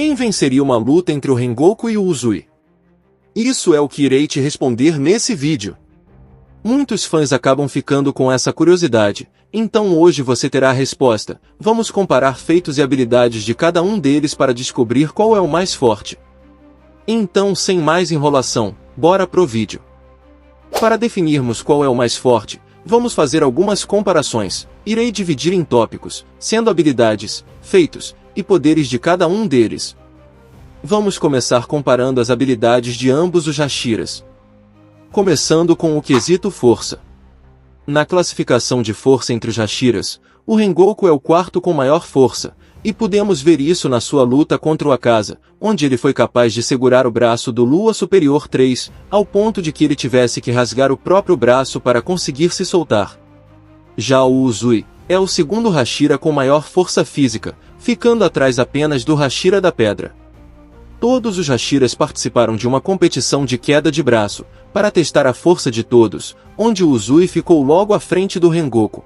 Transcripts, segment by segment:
Quem venceria uma luta entre o Rengoku e o Uzui? Isso é o que irei te responder nesse vídeo. Muitos fãs acabam ficando com essa curiosidade, então hoje você terá a resposta. Vamos comparar feitos e habilidades de cada um deles para descobrir qual é o mais forte. Então, sem mais enrolação, bora pro vídeo. Para definirmos qual é o mais forte, vamos fazer algumas comparações. Irei dividir em tópicos, sendo habilidades, feitos e poderes de cada um deles. Vamos começar comparando as habilidades de ambos os Hashiras. Começando com o quesito força. Na classificação de força entre os Hashiras, o Rengoku é o quarto com maior força, e podemos ver isso na sua luta contra o Akaza, onde ele foi capaz de segurar o braço do Lua Superior 3, ao ponto de que ele tivesse que rasgar o próprio braço para conseguir se soltar. Já o Uzui é o segundo Hashira com maior força física, ficando atrás apenas do Hashira da Pedra. Todos os Hashiras participaram de uma competição de queda de braço, para testar a força de todos, onde o Uzui ficou logo à frente do Rengoku.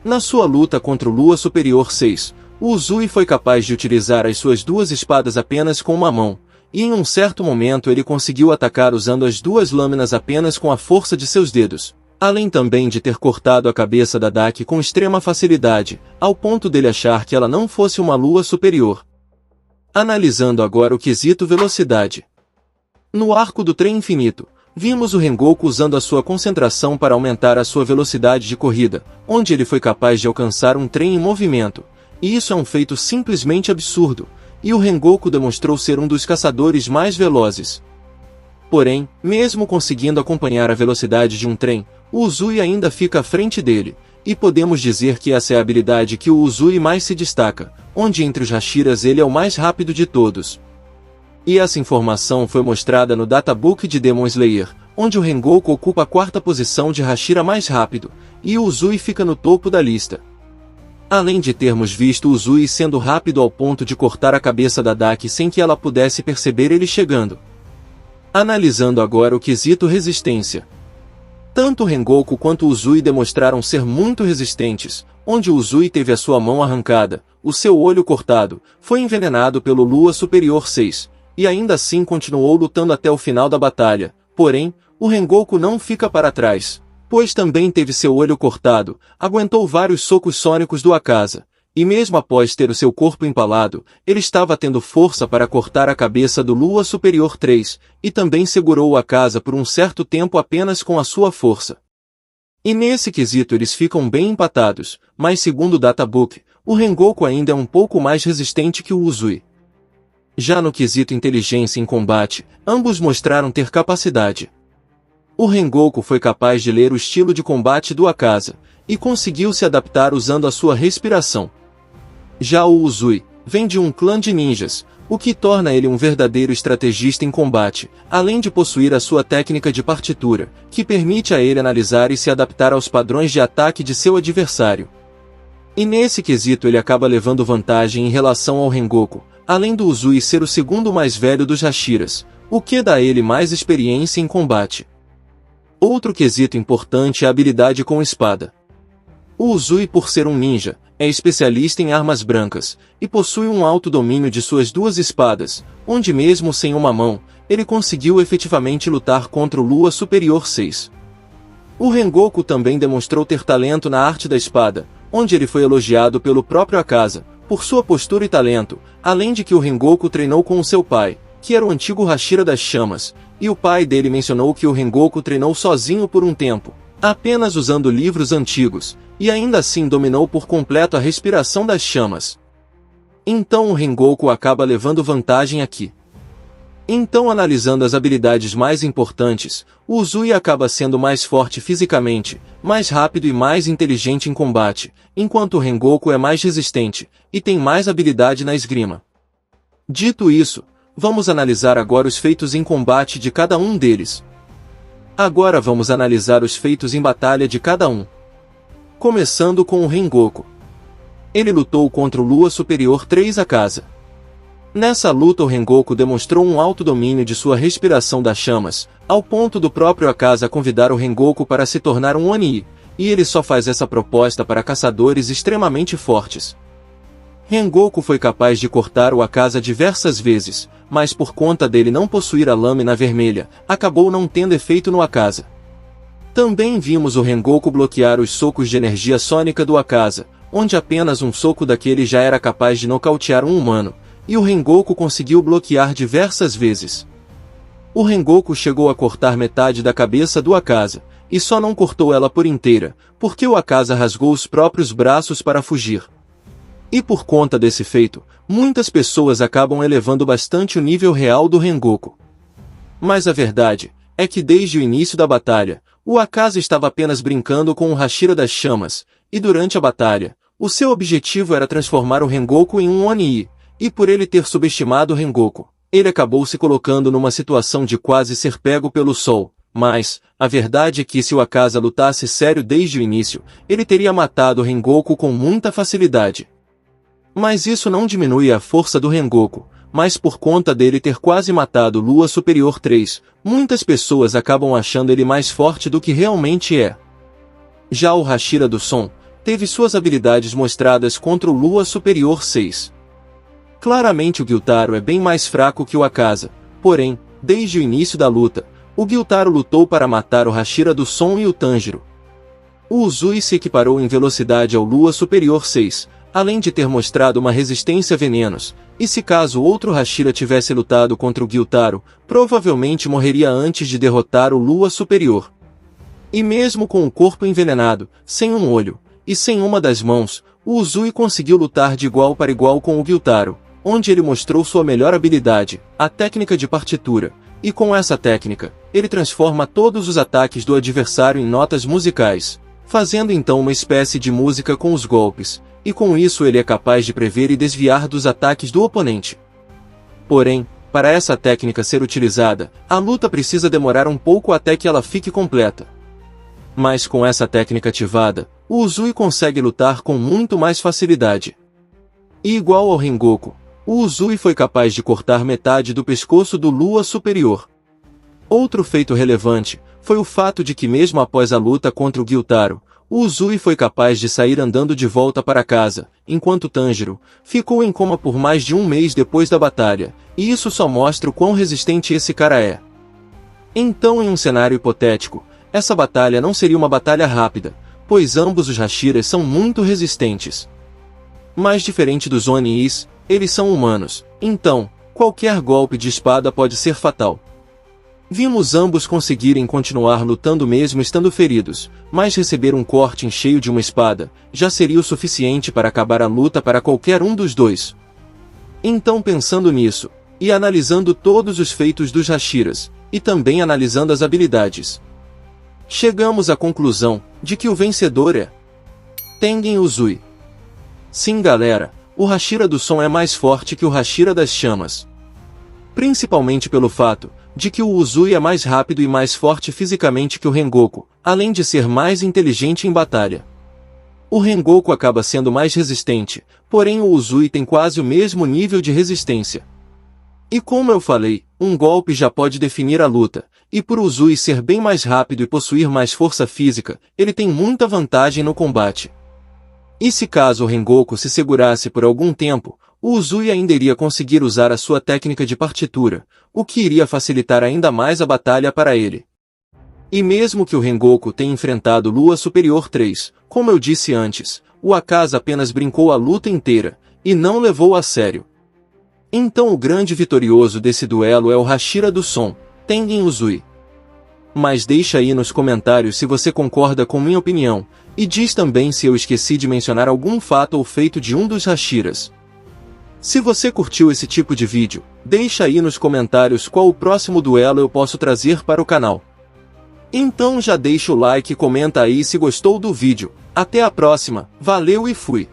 Na sua luta contra o Lua Superior 6, o Uzui foi capaz de utilizar as suas duas espadas apenas com uma mão, e em um certo momento ele conseguiu atacar usando as duas lâminas apenas com a força de seus dedos, além também de ter cortado a cabeça da Daki com extrema facilidade, ao ponto dele achar que ela não fosse uma lua superior. Analisando agora o quesito velocidade. No arco do trem infinito, vimos o Rengoku usando a sua concentração para aumentar a sua velocidade de corrida, onde ele foi capaz de alcançar um trem em movimento, e isso é um feito simplesmente absurdo, e o Rengoku demonstrou ser um dos caçadores mais velozes. Porém, mesmo conseguindo acompanhar a velocidade de um trem, o Uzui ainda fica à frente dele, e podemos dizer que essa é a habilidade que o Uzui mais se destaca, onde entre os Hashiras ele é o mais rápido de todos. E essa informação foi mostrada no Databook de Demon Slayer, onde o Rengoku ocupa a quarta posição de Hashira mais rápido, e o Uzui fica no topo da lista. Além de termos visto o Uzui sendo rápido ao ponto de cortar a cabeça da Daki sem que ela pudesse perceber ele chegando. Analisando agora o quesito resistência. Tanto o Rengoku quanto o Uzui demonstraram ser muito resistentes, onde o Uzui teve a sua mão arrancada, o seu olho cortado, foi envenenado pelo Lua Superior 6, e ainda assim continuou lutando até o final da batalha. Porém, o Rengoku não fica para trás, pois também teve seu olho cortado, aguentou vários socos sônicos do Akaza, e mesmo após ter o seu corpo empalado, ele estava tendo força para cortar a cabeça do Lua Superior 3, e também segurou o Akaza por um certo tempo apenas com a sua força. E nesse quesito eles ficam bem empatados, mas segundo o Databook, o Rengoku ainda é um pouco mais resistente que o Uzui. Já no quesito inteligência em combate, ambos mostraram ter capacidade. O Rengoku foi capaz de ler o estilo de combate do Akaza, e conseguiu se adaptar usando a sua respiração. Já o Uzui vem de um clã de ninjas, o que torna ele um verdadeiro estrategista em combate, além de possuir a sua técnica de partitura, que permite a ele analisar e se adaptar aos padrões de ataque de seu adversário. E nesse quesito ele acaba levando vantagem em relação ao Rengoku, além do Uzui ser o segundo mais velho dos Hashiras, o que dá a ele mais experiência em combate. Outro quesito importante é a habilidade com espada. O Uzui, por ser um ninja, é especialista em armas brancas, e possui um alto domínio de suas duas espadas, onde mesmo sem uma mão, ele conseguiu efetivamente lutar contra o Lua Superior 6. O Rengoku também demonstrou ter talento na arte da espada, onde ele foi elogiado pelo próprio Akaza, por sua postura e talento, além de que o Rengoku treinou com o seu pai, que era o antigo Hashira das Chamas, e o pai dele mencionou que o Rengoku treinou sozinho por um tempo, apenas usando livros antigos, e ainda assim dominou por completo a respiração das chamas. Então o Rengoku acaba levando vantagem aqui. Então, analisando as habilidades mais importantes, o Uzui acaba sendo mais forte fisicamente, mais rápido e mais inteligente em combate, enquanto o Rengoku é mais resistente, e tem mais habilidade na esgrima. Dito isso, vamos analisar agora os feitos em combate de cada um deles. Agora vamos analisar os feitos em batalha de cada um. Começando com o Rengoku. Ele lutou contra o Lua Superior 3 Akaza. Nessa luta o Rengoku demonstrou um alto domínio de sua respiração das chamas, ao ponto do próprio Akaza convidar o Rengoku para se tornar um Oni, e ele só faz essa proposta para caçadores extremamente fortes. Rengoku foi capaz de cortar o Akaza diversas vezes, mas por conta dele não possuir a lâmina vermelha, acabou não tendo efeito no Akaza. Também vimos o Rengoku bloquear os socos de energia sônica do Akaza, onde apenas um soco daquele já era capaz de nocautear um humano, e o Rengoku conseguiu bloquear diversas vezes. O Rengoku chegou a cortar metade da cabeça do Akaza, e só não cortou ela por inteira, porque o Akaza rasgou os próprios braços para fugir. E por conta desse feito, muitas pessoas acabam elevando bastante o nível real do Rengoku. Mas a verdade é que desde o início da batalha, o Akaza estava apenas brincando com o Hashira das Chamas, e durante a batalha, o seu objetivo era transformar o Rengoku em um Oni, e por ele ter subestimado o Rengoku, ele acabou se colocando numa situação de quase ser pego pelo sol. Mas, a verdade é que se o Akaza lutasse sério desde o início, ele teria matado o Rengoku com muita facilidade. Mas isso não diminui a força do Rengoku, mas por conta dele ter quase matado Lua Superior 3, muitas pessoas acabam achando ele mais forte do que realmente é. Já o Hashira do Som teve suas habilidades mostradas contra o Lua Superior 6. Claramente o Gyutaro é bem mais fraco que o Akaza, porém, desde o início da luta, o Gyutaro lutou para matar o Hashira do Som e o Tanjiro. O Uzui se equiparou em velocidade ao Lua Superior 6, além de ter mostrado uma resistência a venenos, e se caso outro Hashira tivesse lutado contra o Gyutaro, provavelmente morreria antes de derrotar o Lua Superior. E mesmo com o corpo envenenado, sem um olho, e sem uma das mãos, o Uzui conseguiu lutar de igual para igual com o Gyutaro, onde ele mostrou sua melhor habilidade, a técnica de partitura, e com essa técnica, ele transforma todos os ataques do adversário em notas musicais, fazendo então uma espécie de música com os golpes, e com isso ele é capaz de prever e desviar dos ataques do oponente. Porém, para essa técnica ser utilizada, a luta precisa demorar um pouco até que ela fique completa. Mas com essa técnica ativada, o Uzui consegue lutar com muito mais facilidade. E igual ao Rengoku, o Uzui foi capaz de cortar metade do pescoço do Lua Superior. Outro feito relevante foi o fato de que mesmo após a luta contra o Gyutaro, o Uzui foi capaz de sair andando de volta para casa, enquanto Tanjiro ficou em coma por mais de um mês depois da batalha, e isso só mostra o quão resistente esse cara é. Então, em um cenário hipotético, essa batalha não seria uma batalha rápida, pois ambos os Hashiras são muito resistentes. Mas diferente dos Onis, eles são humanos, então, qualquer golpe de espada pode ser fatal. Vimos ambos conseguirem continuar lutando mesmo estando feridos, mas receber um corte em cheio de uma espada já seria o suficiente para acabar a luta para qualquer um dos dois. Então, pensando nisso, e analisando todos os feitos dos Hashiras, e também analisando as habilidades, chegamos à conclusão de que o vencedor é Tengen Uzui. Sim, galera, o Hashira do Som é mais forte que o Hashira das Chamas. Principalmente pelo fato de que o Uzui é mais rápido e mais forte fisicamente que o Rengoku, além de ser mais inteligente em batalha. O Rengoku acaba sendo mais resistente, porém o Uzui tem quase o mesmo nível de resistência. E como eu falei, um golpe já pode definir a luta, e por Uzui ser bem mais rápido e possuir mais força física, ele tem muita vantagem no combate. E se caso o Rengoku se segurasse por algum tempo, o Uzui ainda iria conseguir usar a sua técnica de partitura, o que iria facilitar ainda mais a batalha para ele. E mesmo que o Rengoku tenha enfrentado Lua Superior 3, como eu disse antes, o Akaza apenas brincou a luta inteira, e não levou a sério. Então o grande vitorioso desse duelo é o Hashira do Som, Tengen Uzui. Mas deixa aí nos comentários se você concorda com minha opinião, e diz também se eu esqueci de mencionar algum fato ou feito de um dos Hashiras. Se você curtiu esse tipo de vídeo, deixa aí nos comentários qual o próximo duelo eu posso trazer para o canal. Então já deixa o like e comenta aí se gostou do vídeo. Até a próxima, valeu e fui!